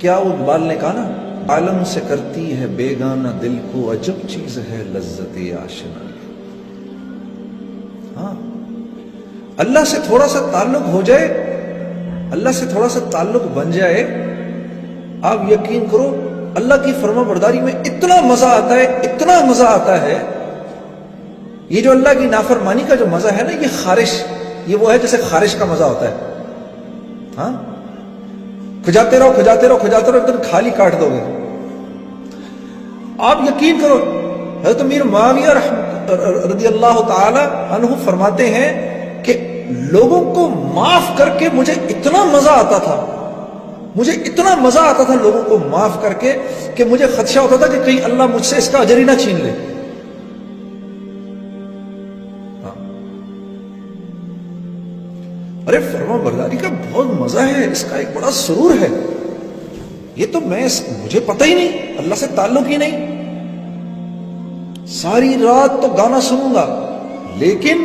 کیا وہ اقبال نے کہا نا، عالم سے کرتی ہے بیگانہ دل کو عجب چیز ہے لذت آشنا۔ ہاں، اللہ سے تھوڑا سا تعلق ہو جائے، اللہ سے تھوڑا سا تعلق بن جائے، آپ یقین کرو اللہ کی فرما برداری میں اتنا مزہ آتا ہے، اتنا مزہ آتا ہے۔ یہ جو اللہ کی نافرمانی کا جو مزہ ہے نا، یہ خارش، یہ وہ ہے جیسے خارش کا مزہ ہوتا ہے۔ ہاں، کھجاتے رہو کھجاتے رہو کھجاتے رہو، ایک دن خالی کاٹ دو گے۔ آپ یقین کرو، حضرت امیر معاویہ رضی اللہ تعالی عنہ فرماتے ہیں کہ لوگوں کو معاف کر کے مجھے اتنا مزہ آتا تھا، مجھے اتنا مزہ آتا تھا لوگوں کو معاف کر کے، کہ مجھے خدشہ ہوتا تھا کہ کہیں اللہ مجھ سے اس کا اجر ہی نہ چھین لے۔ ارے فرما برداری کا بہت مزہ ہے، اس کا ایک بڑا سرور ہے۔ یہ تو مجھے پتہ ہی نہیں، اللہ سے تعلق ہی نہیں۔ ساری رات تو گانا سنوں گا، لیکن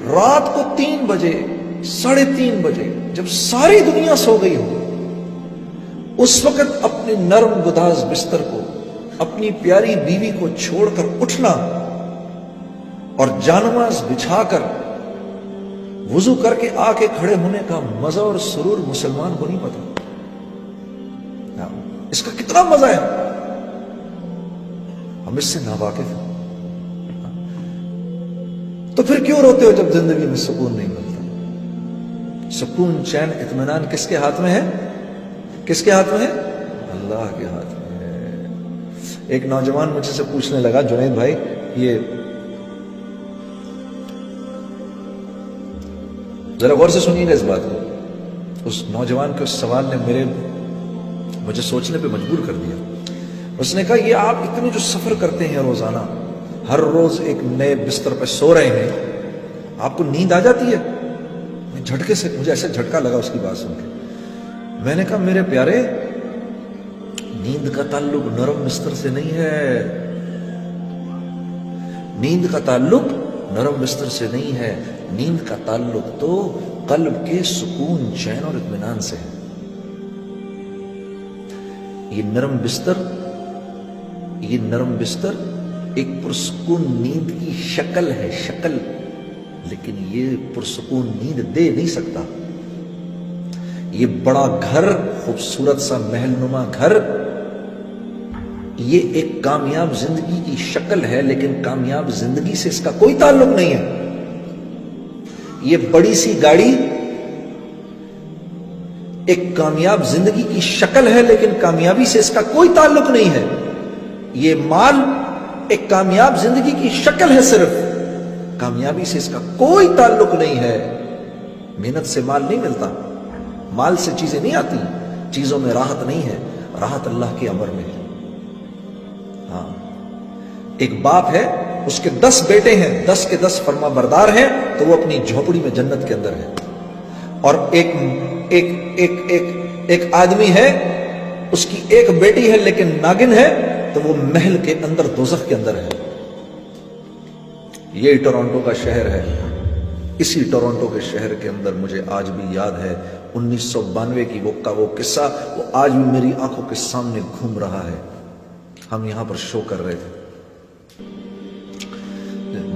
رات کو 3 بجے 3:30 بجے جب ساری دنیا سو گئی ہو، اس وقت اپنے نرم گداز بستر کو، اپنی پیاری بیوی کو چھوڑ کر اٹھنا اور جانماز بچھا کر وضو کر کے آ کے کھڑے ہونے کا مزہ اور سرور مسلمان کو نہیں پتا۔ اس کا کتنا مزہ ہے، ہم اس سے ناواقف ہیں۔ تو پھر کیوں روتے ہو جب زندگی میں سکون نہیں ملتا؟ سکون، چین، اطمینان کس کے ہاتھ میں ہے؟ کس کے ہاتھ میں ہے؟ اللہ کے ہاتھ میں ہے۔ ایک نوجوان مجھ سے پوچھنے لگا، جنید بھائی یہ ذرا غور سے سنیے گا اس بات کو۔ اس نوجوان کے اس سوال نے مجھے سوچنے پہ مجبور کر دیا۔ اس نے کہا، یہ آپ اتنے جو سفر کرتے ہیں روزانہ، ہر روز ایک نئے بستر پہ سو رہے ہیں، آپ کو نیند آ جاتی ہے؟ جھٹکے سے مجھے ایسے جھٹکا لگا اس کی بات سن کے۔ میں نے کہا، میرے پیارے، نیند کا تعلق نرم بستر سے نہیں ہے، نیند کا تعلق نرم بستر سے نہیں ہے، نیند کا تعلق تو قلب کے سکون، چین اور اطمینان سے ہے۔ یہ نرم بستر ایک پرسکون نیند کی شکل ہے، شکل، لیکن یہ پرسکون نیند دے نہیں سکتا۔ یہ بڑا گھر، خوبصورت سا محل نما گھر، یہ ایک کامیاب زندگی کی شکل ہے، لیکن کامیاب زندگی سے اس کا کوئی تعلق نہیں ہے۔ یہ بڑی سی گاڑی ایک کامیاب زندگی کی شکل ہے، لیکن کامیابی سے اس کا کوئی تعلق نہیں ہے۔ یہ مال ایک کامیاب زندگی کی شکل ہے، صرف کامیابی سے اس کا کوئی تعلق نہیں ہے۔ محنت سے مال نہیں ملتا، مال سے چیزیں نہیں آتی، چیزوں میں راحت نہیں ہے، راحت اللہ کے امر میں ہے۔ ہاں، ایک باپ ہے، اس کے 10 بیٹے ہیں، 10 کے 10 فرما بردار ہیں، تو وہ اپنی جھونپڑی میں جنت کے اندر ہے۔ اور ایک آدمی ہے، اس کی ایک بیٹی ہے لیکن ناگن ہے، تو وہ محل کے اندر، دوزخ کے اندر ہے۔ یہ ٹورنٹو کا شہر ہے۔ اسی ٹورنٹو کے شہر کے اندر مجھے آج بھی یاد ہے 1992 کی وہ قصہ، وہ آج بھی میری آنکھوں کے سامنے گھوم رہا ہے۔ ہم یہاں پر شو کر رہے تھے،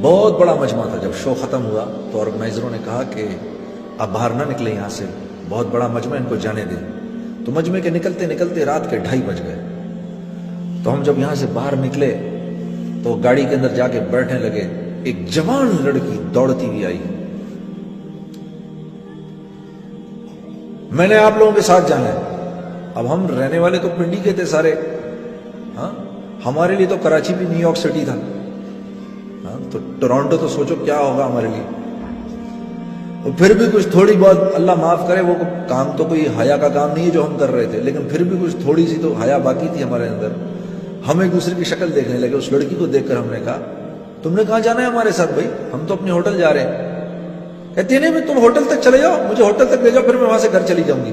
بہت بڑا مجمع تھا۔ جب شو ختم ہوا تو آرگنائزروں نے کہا کہ آپ باہر نہ نکلیں یہاں سے، بہت بڑا مجمع، ان کو جانے دیں۔ تو مجمع کے نکلتے نکلتے رات کے 2:30 بج گئے۔ تو ہم جب یہاں سے باہر نکلے تو گاڑی کے اندر جا کے بیٹھنے لگے، ایک جوان لڑکی دوڑتی ہوئی آئی، میں نے آپ لوگوں کے ساتھ جانا ہے۔ اب ہم رہنے والے تو پنڈی کے تھے سارے، ہاں، ہمارے لیے تو کراچی بھی نیو یارک سٹی تھا، ہاں، تو ٹورنٹو تو سوچو کیا ہوگا ہمارے لیے۔ اور پھر بھی کچھ تھوڑی بہت، اللہ معاف کرے، وہ کام تو کوئی حیا کا کام نہیں ہے جو ہم کر رہے تھے، لیکن پھر بھی کچھ تھوڑی سی تو حیا باقی تھی ہمارے اندر۔ ہم ایک دوسرے کی شکل دیکھنے لگے۔ اس لڑکی کو دیکھ کر ہم نے کہا، تم نے کہاں جانا ہے ہمارے ساتھ؟ بھائی ہم تو اپنے ہوٹل جا رہے ہیں۔ کہتے نہیں، میں تم ہوٹل تک چلے جاؤ، مجھے ہوٹل تک لے جاؤ، پھر میں وہاں سے گھر چلی جاؤں گی۔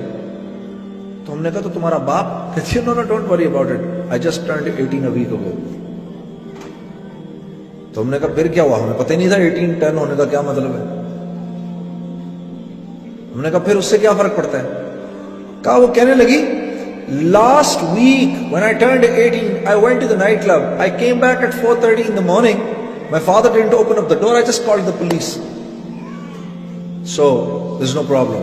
تو ہم نے کہا، تو تمہارا باپ؟ کہتی ہے، no don't worry about it, I just turned 18 a week ago. تو ہم نے کہا، پھر کیا ہوا؟ ہمیں پتہ ہی نہیں تھا 18 10 ہونے کا کیا مطلب ہے۔ ہم نے کہا، پھر اس سے کیا فرق پڑتا ہے؟ کہا، وہ کہنے لگی last week when I turned 18, I went to the nightclub. I came back at 4:30 in the morning. My father didn't open up the door. I just called the police. So there's no problem.